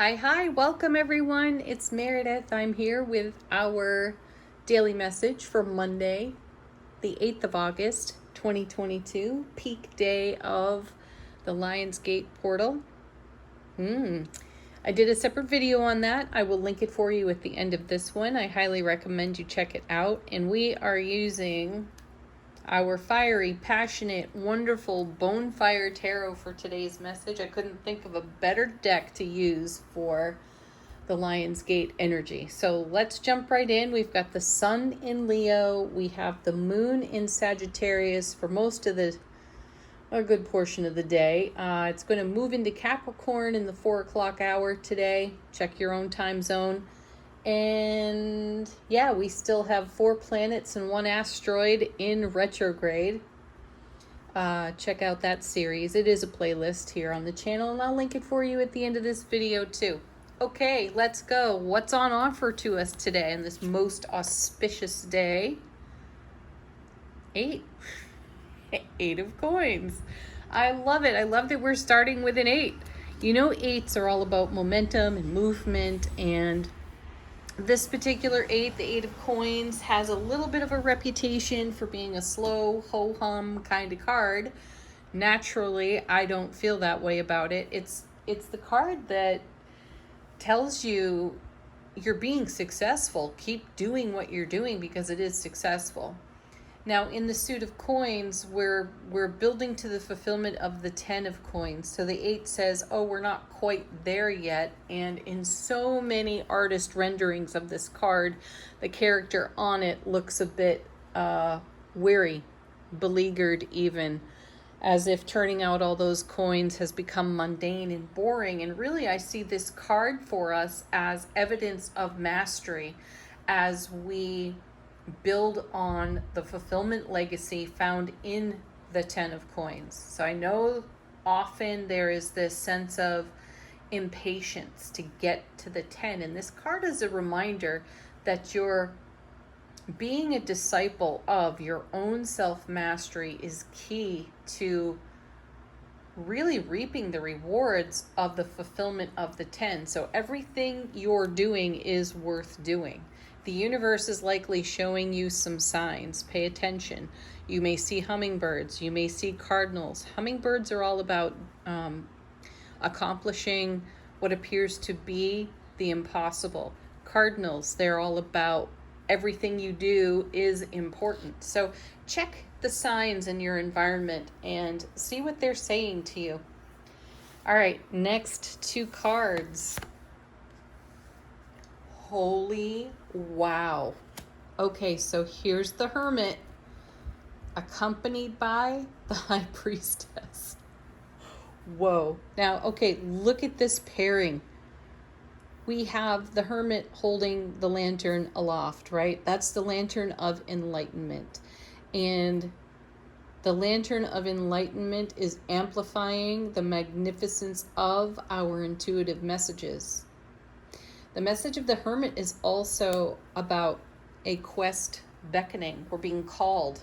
Hi, welcome everyone. It's Meredith. I'm here with our daily message for Monday, the 8th of August, 2022, peak day of the Lionsgate portal. I did a separate video on that. I will link it for you at the end of this one. I highly recommend you check it out. And we are using our fiery, passionate, wonderful Bonefire Tarot for today's message. I couldn't think of a better deck to use for the Lionsgate energy. So let's jump right in. We've got the Sun in Leo. We have the Moon in Sagittarius for most of a good portion of the day. It's going to move into Capricorn in the 4 o'clock hour today. Check your own time zone. And yeah, we still have 4 planets and 1 asteroid in retrograde. Check out that series. It is a playlist here on the channel, and I'll link it for you at the end of this video too. Okay, let's go. What's on offer to us today on this most auspicious day? 8. 8 of coins. I love it. I love that we're starting with an 8. You know, 8s are all about momentum and movement, and this particular 8, the 8 of coins, has a little bit of a reputation for being a slow, ho-hum kind of card. Naturally, I don't feel that way about it. It's the card that tells you you're being successful. Keep doing what you're doing because it is successful. Now, in the suit of coins, we're building to the fulfillment of the 10 of coins. So the 8 says, oh, we're not quite there yet. And in so many artist renderings of this card, the character on it looks a bit weary, beleaguered even, as if turning out all those coins has become mundane and boring. And really, I see this card for us as evidence of mastery as we build on the fulfillment legacy found in the 10 of coins. So I know often there is this sense of impatience to get to the 10, and this card is a reminder that you're being a disciple of your own self-mastery is key to really reaping the rewards of the fulfillment of the 10. So everything you're doing is worth doing. The universe is likely showing you some signs. Pay attention. You may see hummingbirds. You may see cardinals. Hummingbirds are all about accomplishing what appears to be the impossible. Cardinals, they're all about everything you do is important. So check the signs in your environment and see what they're saying to you. All right, next 2 cards. Holy wow. Okay, so here's the Hermit accompanied by the High Priestess. Whoa. Now, okay, look at this pairing. We have the Hermit holding the lantern aloft, right? That's the lantern of enlightenment. And the lantern of enlightenment is amplifying the magnificence of our intuitive messages. The message of the Hermit is also about a quest beckoning. We're being called.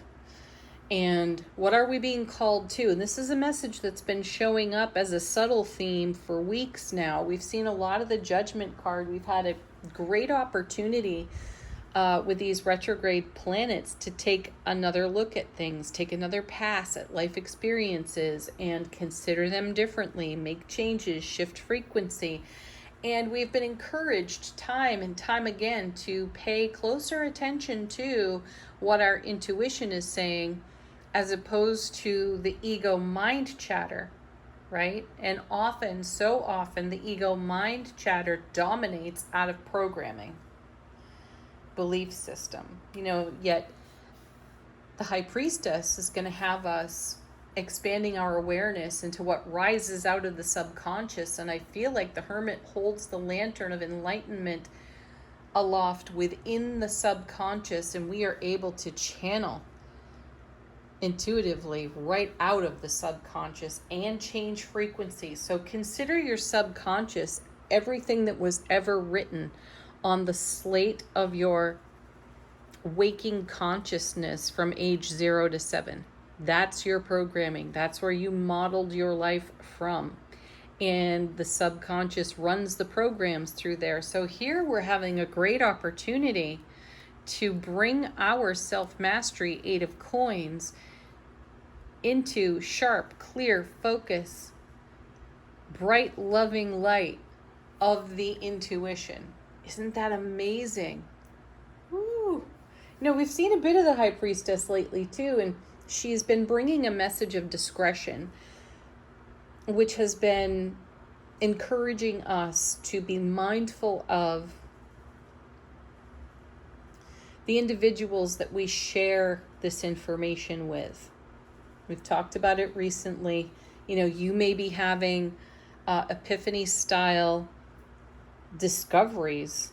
And what are we being called to? And this is a message that's been showing up as a subtle theme for weeks now. We've seen a lot of the Judgment card. We've had a great opportunity with these retrograde planets to take another look at things, take another pass at life experiences and consider them differently, make changes, shift frequency. And we've been encouraged time and time again to pay closer attention to what our intuition is saying as opposed to the ego mind chatter, right? And often, so often, the ego mind chatter dominates out of programming, belief system. Yet the High Priestess is going to have us expanding our awareness into what rises out of the subconscious. And I feel like the Hermit holds the lantern of enlightenment aloft within the subconscious, and we are able to channel intuitively right out of the subconscious and change frequency. So consider your subconscious everything that was ever written on the slate of your waking consciousness from age 0 to 7. That's your programming. That's where you modeled your life from. and the subconscious runs the programs through there. So here we're having a great opportunity to bring our self-mastery, 8 of Coins, into sharp, clear focus, bright, loving light of the intuition. Isn't that amazing? Woo! We've seen a bit of the High Priestess lately too, and she's been bringing a message of discretion, which has been encouraging us to be mindful of the individuals that we share this information with. We've talked about it recently. You may be having epiphany style discoveries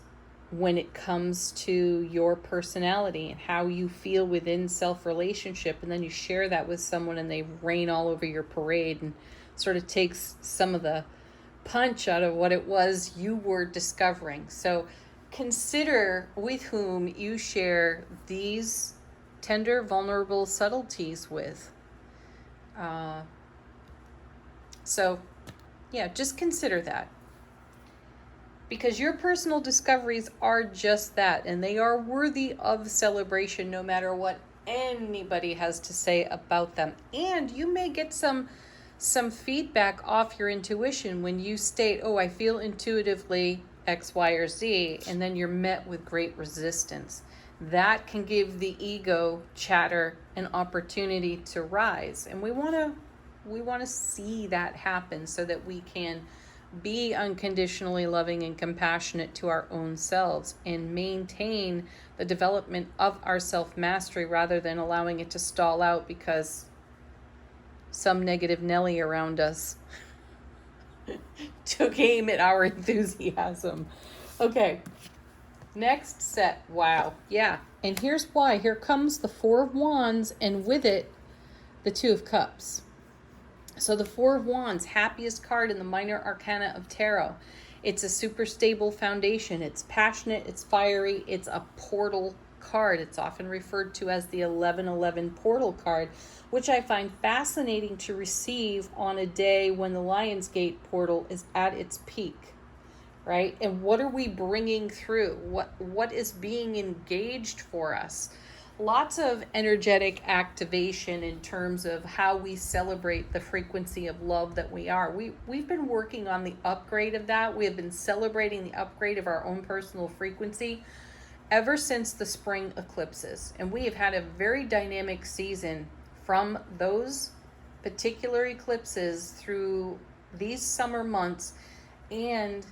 when it comes to your personality and how you feel within self-relationship, and then you share that with someone and they rain all over your parade and sort of takes some of the punch out of what it was you were discovering. So consider with whom you share these tender, vulnerable subtleties with. Just consider that. Because your personal discoveries are just that, and they are worthy of celebration no matter what anybody has to say about them. And you may get some feedback off your intuition when you state, oh, I feel intuitively X, Y, or Z, and then you're met with great resistance. That can give the ego chatter an opportunity to rise. And we want to see that happen so that we can be unconditionally loving and compassionate to our own selves and maintain the development of our self-mastery rather than allowing it to stall out because some negative Nelly around us took aim at our enthusiasm. Okay, next set. Wow. Yeah. And here's why. Here comes the Four of Wands, and with it, the Two of Cups. So the Four of Wands, happiest card in the minor arcana of tarot. It's a super stable foundation. It's passionate, it's fiery, it's a portal card. It's often referred to as the 1111 portal card, which I find fascinating to receive on a day when the Lionsgate portal is at its peak, right? And what are we bringing through? What is being engaged for us? Lots of energetic activation in terms of how we celebrate the frequency of love that we are. We've been working on the upgrade of that. We have been celebrating the upgrade of our own personal frequency ever since the spring eclipses. And we have had a very dynamic season from those particular eclipses through these summer months, and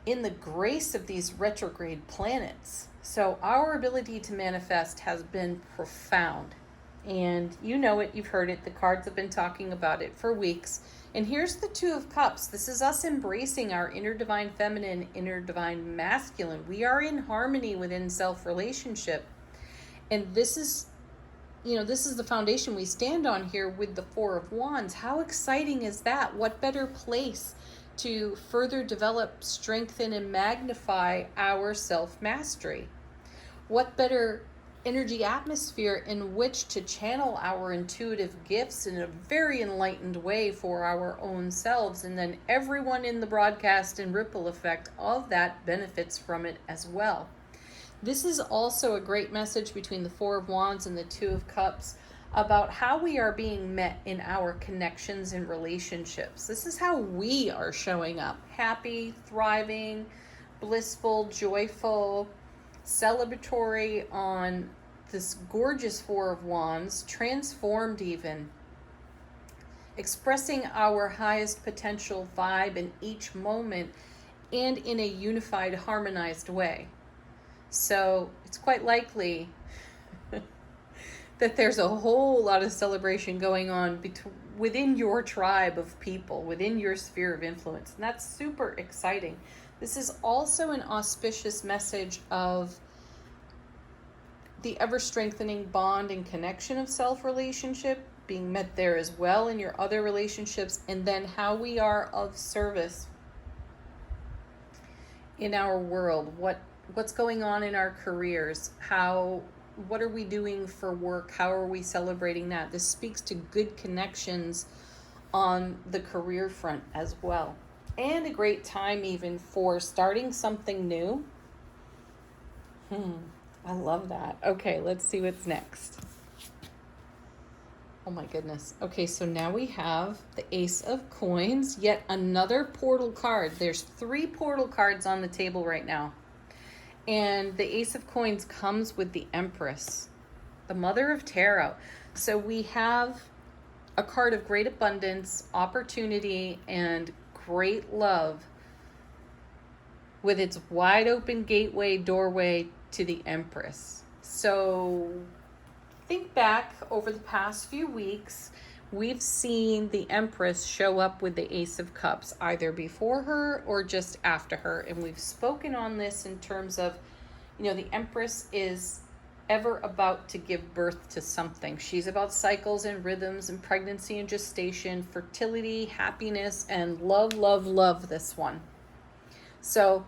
in the grace of these retrograde planets. So our ability to manifest has been profound. And you know it, you've heard it, the cards have been talking about it for weeks. And here's the Two of Cups. This is us embracing our inner divine feminine, inner divine masculine. We are in harmony within self-relationship. And this is the foundation we stand on here with the Four of Wands. How exciting is that? What better place to further develop, strengthen, and magnify our self-mastery? What better energy atmosphere in which to channel our intuitive gifts in a very enlightened way for our own selves, and then everyone in the broadcast and ripple effect of that benefits from it as well. This is also a great message between the Four of Wands and the Two of Cups about how we are being met in our connections and relationships. This is how we are showing up: happy, thriving, blissful, joyful, celebratory on this gorgeous Four of Wands, transformed even, expressing our highest potential vibe in each moment and in a unified, harmonized way. So it's quite likely that there's a whole lot of celebration going on within your tribe of people, within your sphere of influence. And that's super exciting. This is also an auspicious message of the ever-strengthening bond and connection of self-relationship being met there as well in your other relationships, and then how we are of service in our world. What's going on in our careers? What are we doing for work? How are we celebrating that? This speaks to good connections on the career front as well. And a great time even for starting something new. I love that. Okay, let's see what's next. Oh my goodness. Okay, so now we have the Ace of Coins, yet another portal card. There's 3 portal cards on the table right now. And the Ace of Coins comes with the Empress, the Mother of Tarot. So we have a card of great abundance, opportunity, and great love with its wide open gateway, doorway to the Empress. So think back over the past few weeks, we've seen the Empress show up with the Ace of Cups, either before her or just after her. And we've spoken on this in terms of, the Empress is ever about to give birth to something. She's about cycles and rhythms and pregnancy and gestation, fertility, happiness, and love, love, love this one. So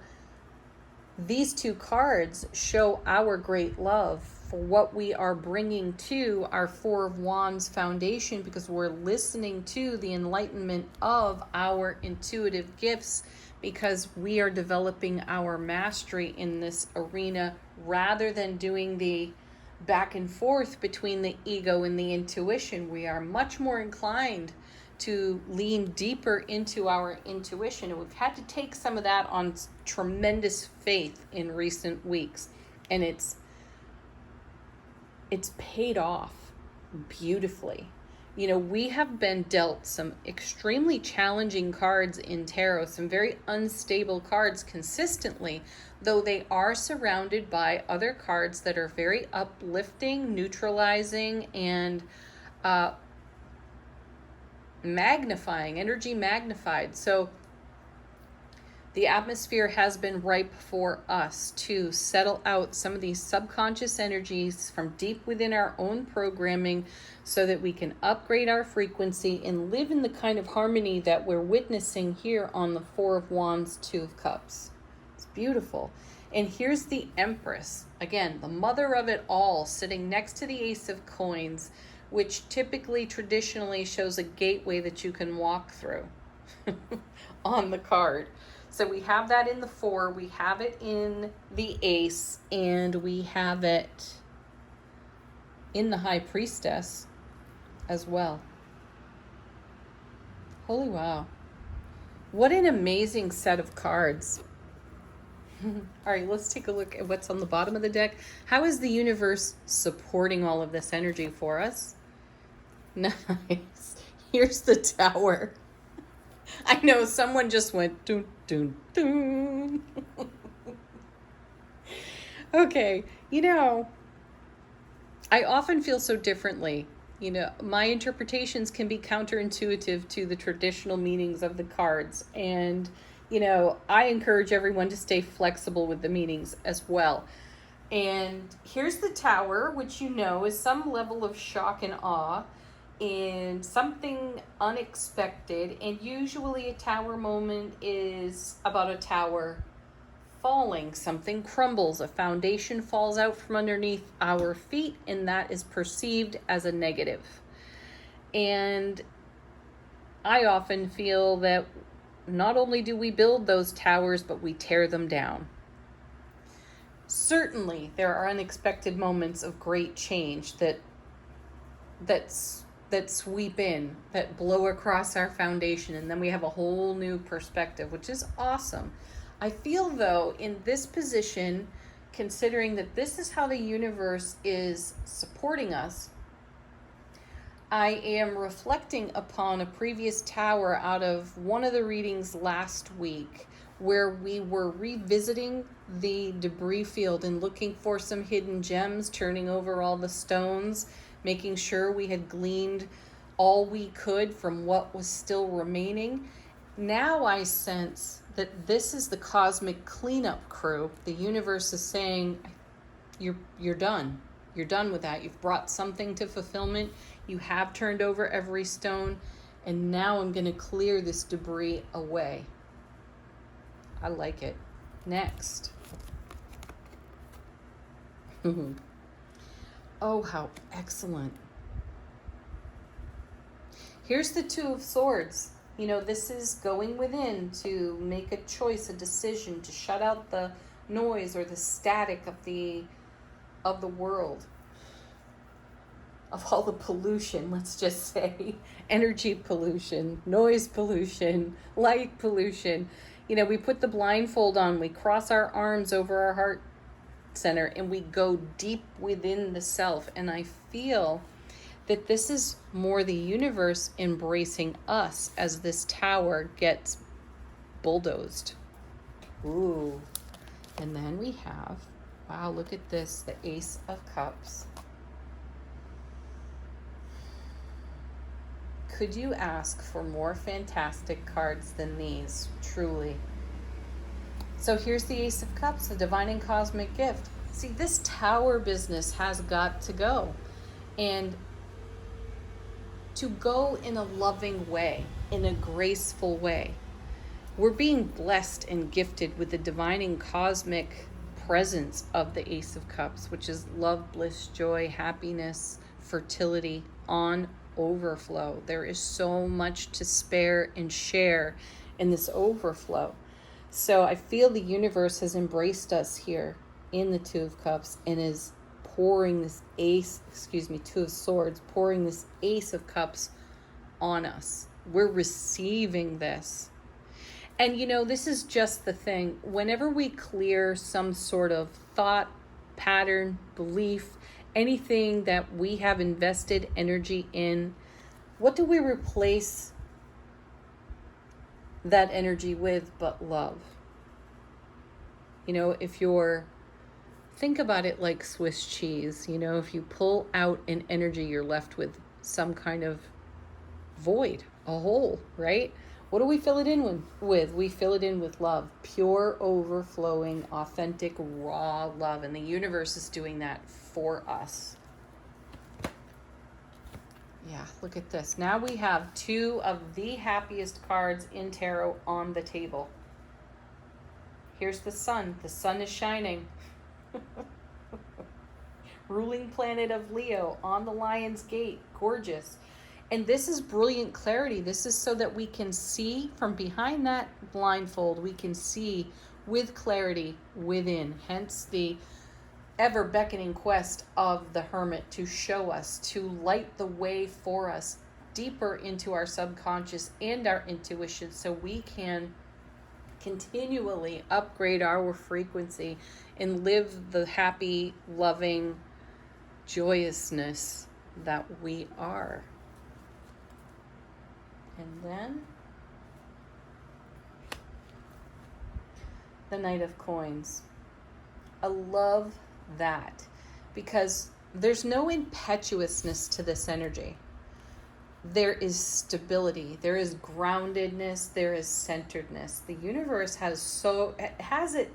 these 2 cards show our great love for what we are bringing to our 4 of Wands foundation, because we're listening to the enlightenment of our intuitive gifts, because we are developing our mastery in this arena rather than doing the back and forth between the ego and the intuition. We are much more inclined to lean deeper into our intuition. And we've had to take some of that on tremendous faith in recent weeks. And it's paid off beautifully. We have been dealt some extremely challenging cards in tarot, some very unstable cards consistently, though they are surrounded by other cards that are very uplifting, neutralizing, and magnifying, energy magnified. So the atmosphere has been ripe for us to settle out some of these subconscious energies from deep within our own programming, so that we can upgrade our frequency and live in the kind of harmony that we're witnessing here on the 4 of Wands, 2 of Cups. It's beautiful. And here's the Empress, again, the mother of it all, sitting next to the Ace of Coins, which typically, traditionally shows a gateway that you can walk through on the card. So we have that in the 4, we have it in the Ace, and we have it in the High Priestess as well. Holy wow. What an amazing set of cards. All right, let's take a look at what's on the bottom of the deck. How is the universe supporting all of this energy for us? Nice. Here's the Tower. I know someone just went doon, doon, doon. Okay, I often feel so differently. My interpretations can be counterintuitive to the traditional meanings of the cards. And, I encourage everyone to stay flexible with the meanings as well. And here's the Tower, which is some level of shock and awe and something unexpected. And usually a Tower moment is about a tower falling. Something crumbles, a foundation falls out from underneath our feet, and that is perceived as a negative. And I often feel that not only do we build those towers, but we tear them down. Certainly, there are unexpected moments of great change that sweep in, that blow across our foundation, and then we have a whole new perspective, which is awesome. I feel, though, in this position, considering that this is how the universe is supporting us, I am reflecting upon a previous Tower out of one of the readings last week, where we were revisiting the debris field and looking for some hidden gems, turning over all the stones, making sure we had gleaned all we could from what was still remaining. Now I sense that this is the cosmic cleanup crew. The universe is saying, you're done. You're done with that. You've brought something to fulfillment. You have turned over every stone, and now I'm going to clear this debris away. I like it. Next. Oh, how excellent. Here's the Two of Swords. You know, this is going within to make a choice, a decision, to shut out the noise or the static of the world, of all the pollution, let's just say. Energy pollution, noise pollution, light pollution. You know, we put the blindfold on, we cross our arms over our heart center, and we go deep within the self. And I feel that this is more the universe embracing us as this tower gets bulldozed. Ooh. And then we have, wow, look at this, the Ace of Cups. Could you ask for more fantastic cards than these? Truly. So here's the Ace of Cups, the divine and cosmic gift. See, this tower business has got to go. And to go in a loving way, in a graceful way. We're being blessed and gifted with the divine and cosmic presence of the Ace of Cups, which is love, bliss, joy, happiness, fertility, on overflow. There is so much to spare and share in this overflow. So I feel the universe has embraced us here in the Two of Cups and is pouring this Two of Swords, pouring this Ace of Cups on us. We're receiving this. And you know, this is just the thing. Whenever we clear some sort of thought, pattern, belief, anything that we have invested energy in, what do we replace that energy with but love? You know, think about it like Swiss cheese. You know, if you pull out an energy, you're left with some kind of void, a hole, right? What do we fill it in with? We fill it in with love, pure, overflowing, authentic, raw love. And the universe is doing that for us. Yeah, look at this. Now we have two of the happiest cards in tarot on the table. Here's the sun. The sun is shining. Ruling planet of Leo on the Lion's Gate. Gorgeous. And this is brilliant clarity. This is so that we can see from behind that blindfold, we can see with clarity within. Hence the ever beckoning quest of the Hermit to show us, to light the way for us deeper into our subconscious and our intuition so we can continually upgrade our frequency and live the happy, loving joyousness that we are. And then the Knight of Coins. I love that because there's no impetuousness to this energy. There is stability, there is groundedness, there is centeredness. The universe has it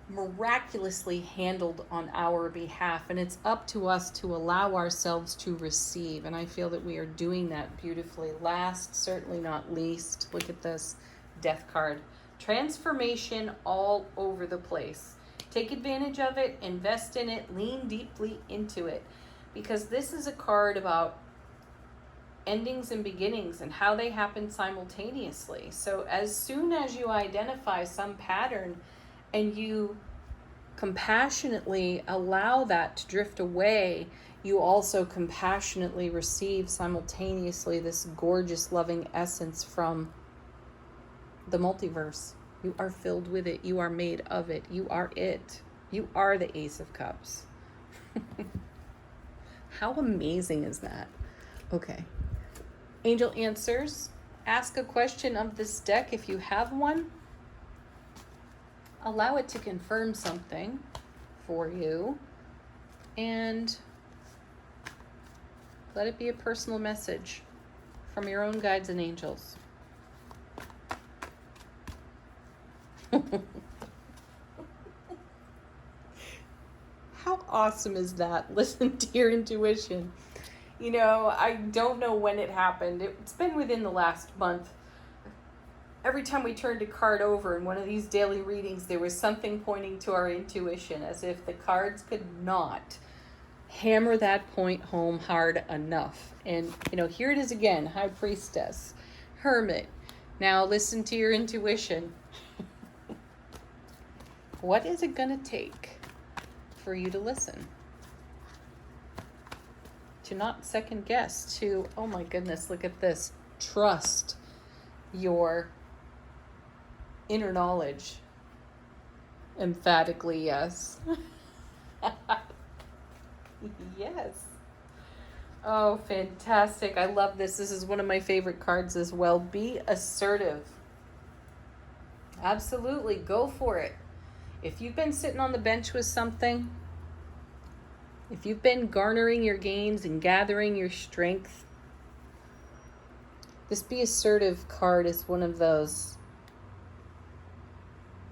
miraculously handled on our behalf, and it's up to us to allow ourselves to receive, and I feel that we are doing that beautifully. Last, certainly not least, look at this Death card. Transformation all over the place. Take advantage of it, invest in it, lean deeply into it, because this is a card about endings and beginnings and how they happen simultaneously. So as soon as you identify some pattern and you compassionately allow that to drift away, you also compassionately receive simultaneously this gorgeous loving essence from the multiverse. You are filled with it. You are made of it. You are it. You are the Ace of Cups. How amazing is that? Okay. Angel answers. Ask a question of this deck if you have one. Allow it to confirm something for you. And let it be a personal message from your own guides and angels. How awesome is that? Listen to your intuition. You know, I don't know when it happened. It's been within the last month. Every time we turned a card over in one of these daily readings, there was something pointing to our intuition, as if the cards could not hammer that point home hard enough. And, here it is again, High Priestess, Hermit. Now listen to your intuition. What is it going to take for you to listen? To not second guess, to, oh my goodness, look at this. Trust your inner knowledge. Emphatically, yes. Yes. Oh, fantastic. I love this. This is one of my favorite cards as well. Be assertive. Absolutely. Go for it. If you've been sitting on the bench with something, if you've been garnering your gains and gathering your strength, this be assertive card is one of those.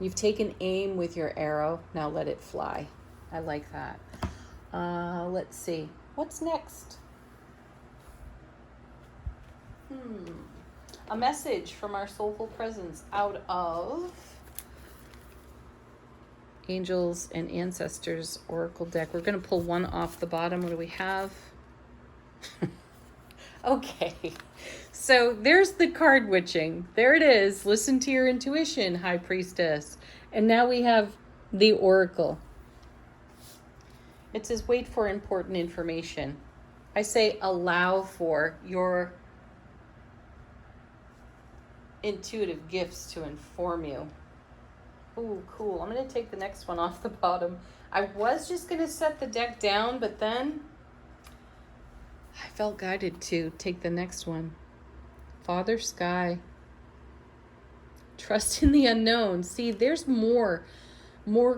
You've taken aim with your arrow. Now let it fly. I like that. Let's see. What's next? A message from our soulful presence out of Angels and Ancestors Oracle deck. We're going to pull one off the bottom. What do we have? Okay. So there's the card witching. There it is. Listen to your intuition, High Priestess. And now we have the Oracle. It says, wait for important information. I say allow for your intuitive gifts to inform you. Ooh, cool. I'm going to take the next one off the bottom. I was just going to set the deck down, but then I felt guided to take the next one. Father Sky. Trust in the unknown. See, there's more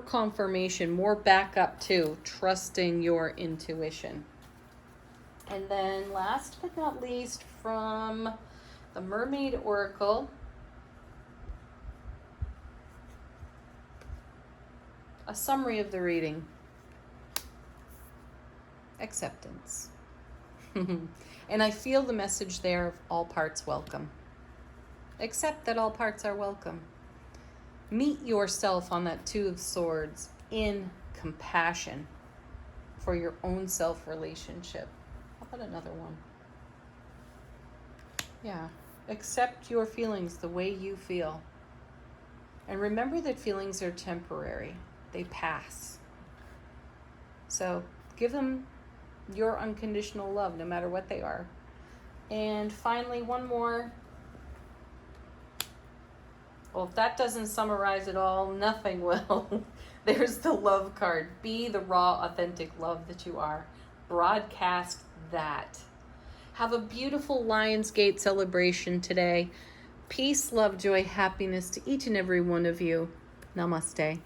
confirmation, more backup too. Trusting your intuition. And then last but not least, from the Mermaid Oracle, a summary of the reading. Acceptance. And I feel the message there of all parts welcome. Accept that all parts are welcome. Meet yourself on that Two of Swords in compassion for your own self-relationship. How about another one? Yeah. Accept your feelings the way you feel. And remember that feelings are temporary. They pass. So give them your unconditional love, no matter what they are. And finally, one more. Well, if that doesn't summarize it all, nothing will. There's the love card. Be the raw, authentic love that you are. Broadcast that. Have a beautiful Lionsgate celebration today. Peace, love, joy, happiness to each and every one of you. Namaste.